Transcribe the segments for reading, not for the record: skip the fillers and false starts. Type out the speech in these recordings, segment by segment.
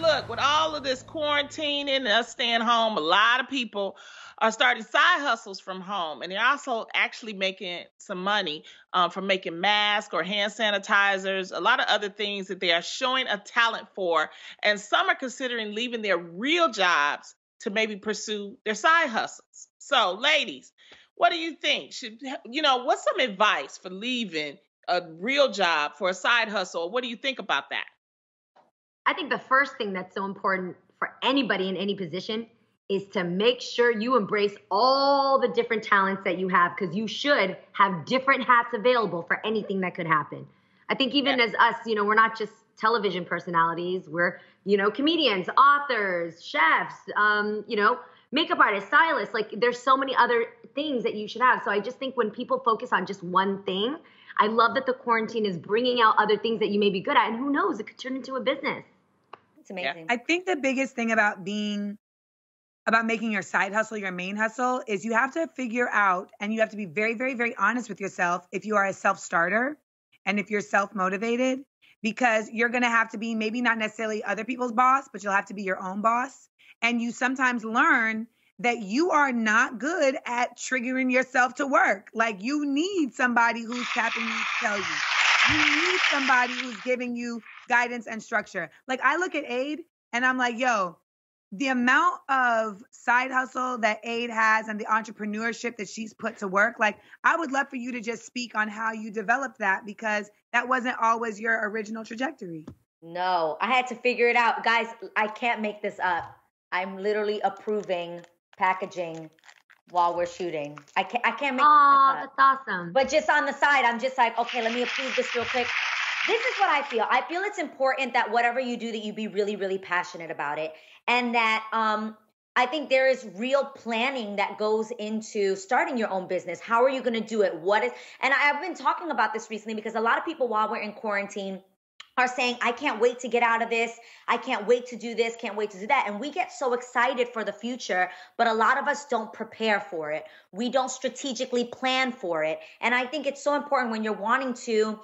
look, with all of this quarantining and us staying home, a lot of people are starting side hustles from home, and they're also actually making some money from making masks or hand sanitizers, a lot of other things that they are showing a talent for. And some are considering leaving their real jobs to maybe pursue their side hustles. So, ladies, what do you think? What's some advice for leaving a real job for a side hustle? What do you think about that? I think the first thing that's so important for anybody in any position is to make sure you embrace all the different talents that you have, because you should have different hats available for anything that could happen. I think even as us, we're not just television personalities. We're, comedians, authors, chefs, makeup artists, stylists. Like, there's so many other things that you should have. So I just think when people focus on just one thing, I love that the quarantine is bringing out other things that you may be good at. And who knows, it could turn into a business. It's amazing. I think the biggest thing about making your side hustle your main hustle is you have to figure out, and you have to be very, very, very honest with yourself if you are a self-starter and if you're self-motivated, because you're going to have to be maybe not necessarily other people's boss, but you'll have to be your own boss. And you sometimes learn that you are not good at triggering yourself to work. Like, you need somebody who's tapping you to tell you. You need somebody who's giving you guidance and structure. Like, I look at Aid and I'm like, yo, the amount of side hustle that Aid has and the entrepreneurship that she's put to work, like, I would love for you to just speak on how you developed that, because that wasn't always your original trajectory. No, I had to figure it out. Guys, I can't make this up. I'm literally approving packaging while we're shooting. I can't make this up. Oh, that's awesome. But just on the side, I'm just like, okay, let me approve this real quick. This is what I feel. I feel it's important that whatever you do, that you be really, really passionate about it. And that I think there is real planning that goes into starting your own business. How are you going to do it? And I've been talking about this recently because a lot of people, while we're in quarantine, are saying, I can't wait to get out of this. I can't wait to do this, can't wait to do that. And we get so excited for the future, but a lot of us don't prepare for it. We don't strategically plan for it. And I think it's so important when you're wanting to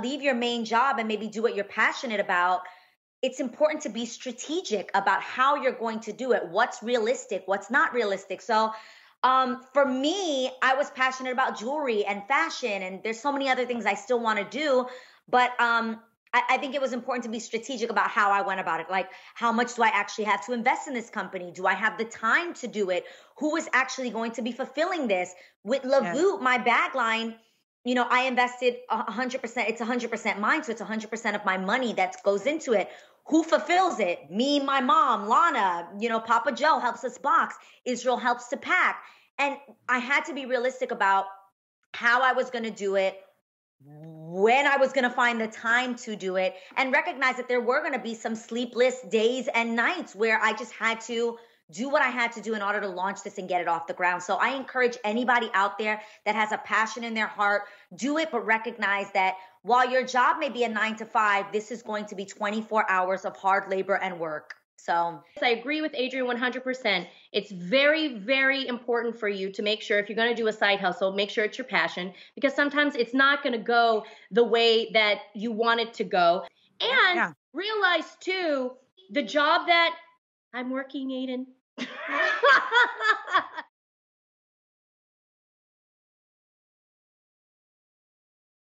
leave your main job and maybe do what you're passionate about. It's important to be strategic about how you're going to do it. What's realistic, what's not realistic. So for me, I was passionate about jewelry and fashion, and there's so many other things I still want to do. But I think it was important to be strategic about how I went about it. Like, how much do I actually have to invest in this company? Do I have the time to do it? Who is actually going to be fulfilling this? With Lavoo, my bag line, I invested 100%. It's 100% mine. So it's 100% of my money that goes into it. Who fulfills it? Me, my mom, Lana, Papa Joe helps us box. Israel helps to pack. And I had to be realistic about how I was going to do it, when I was going to find the time to do it, and recognize that there were going to be some sleepless days and nights where I just had to do what I had to do in order to launch this and get it off the ground. So I encourage anybody out there that has a passion in their heart, do it, but recognize that while your job may be a 9 to 5, this is going to be 24 hours of hard labor and work. So I agree with Adrienne 100%. It's very, very important for you to make sure, if you're going to do a side hustle, make sure it's your passion, because sometimes it's not going to go the way that you want it to go. And realize too, the job that I'm working, Aiden,